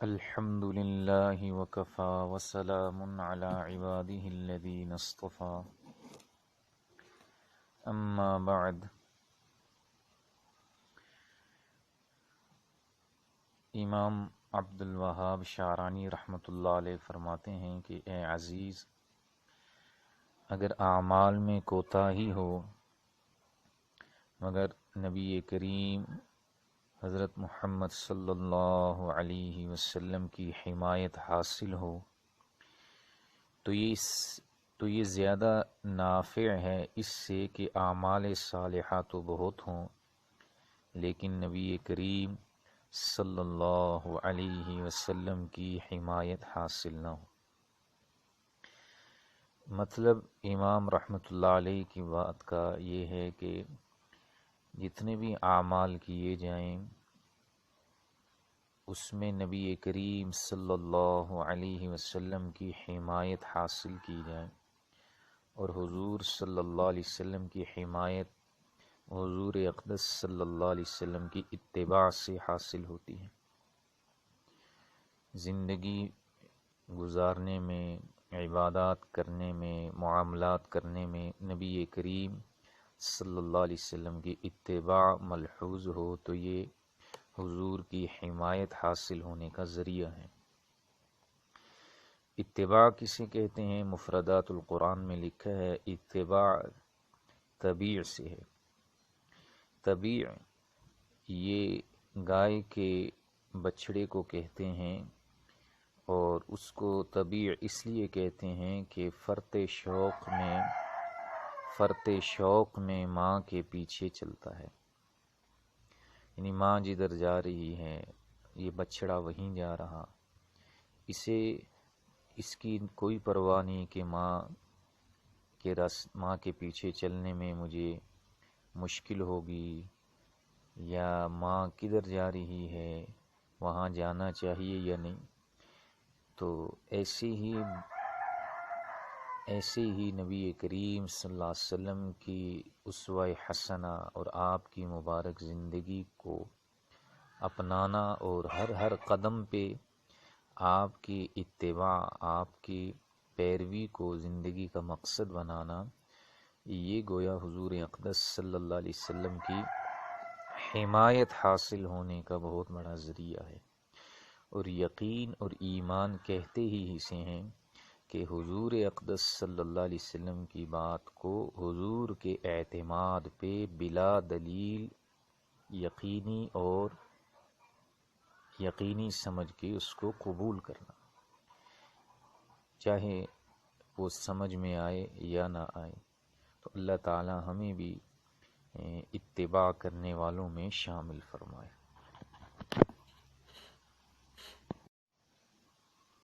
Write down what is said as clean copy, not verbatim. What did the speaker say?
الحمد لله وكفى وسلام على عباده الذين اصطفى اما بعد۔ امام عبد الوہاب شعرانی رحمۃ اللہ علیہ فرماتے ہیں کہ اے عزیز، اگر اعمال میں کوتاہی ہو مگر نبی کریم حضرت محمد صلی اللہ علیہ وسلم کی حمایت حاصل ہو تو یہ زیادہ نافع ہے اس سے کہ اعمال صالحہ تو بہت ہوں لیکن نبی کریم صلی اللہ علیہ وسلم کی حمایت حاصل نہ ہو۔ مطلب امام رحمۃ اللہ علیہ کی بات کا یہ ہے کہ جتنے بھی اعمال کیے جائیں اس میں نبی کریم صلی اللہ علیہ وسلم کی حمایت حاصل کی جائے، اور حضور صلی اللہ علیہ وسلم کی حمایت حضور اقدس صلی اللہ علیہ وسلم کی اتباع سے حاصل ہوتی ہے۔ زندگی گزارنے میں، عبادات کرنے میں، معاملات کرنے میں نبی کریم صلی اللہ علیہ وسلم کی اتباع ملحوظ ہو تو یہ حضور کی حمایت حاصل ہونے کا ذریعہ ہے۔ اتباع کسے کہتے ہیں؟ مفردات القرآن میں لکھا ہے اتباع طبیع سے ہے۔ طبیع یہ گائے کے بچڑے کو کہتے ہیں، اور اس کو طبیع اس لیے کہتے ہیں کہ فرط شوق میں ماں کے پیچھے چلتا ہے، یعنی ماں جدھر جا رہی ہے یہ بچڑا وہیں جا رہا، اس کی کوئی پرواہ نہیں کہ ماں کے پیچھے چلنے میں مجھے مشکل ہوگی، یا ماں کدھر جا رہی ہے وہاں جانا چاہیے یا نہیں۔ تو ایسے ہی نبی کریم صلی اللہ علیہ وسلم کی اسوہ حسنہ اور آپ کی مبارک زندگی کو اپنانا اور ہر قدم پہ آپ کی اتباع، آپ کی پیروی کو زندگی کا مقصد بنانا، یہ گویا حضور اقدس صلی اللہ علیہ وسلم کی حمایت حاصل ہونے کا بہت بڑا ذریعہ ہے۔ اور یقین اور ایمان کہتے ہی اسے ہیں کہ حضور اقدس صلی اللہ علیہ وسلم کی بات کو حضور کے اعتماد پہ بلا دلیل یقینی سمجھ کے اس کو قبول کرنا، چاہے وہ سمجھ میں آئے یا نہ آئے۔ تو اللہ تعالی ہمیں بھی اتباع کرنے والوں میں شامل فرمائے۔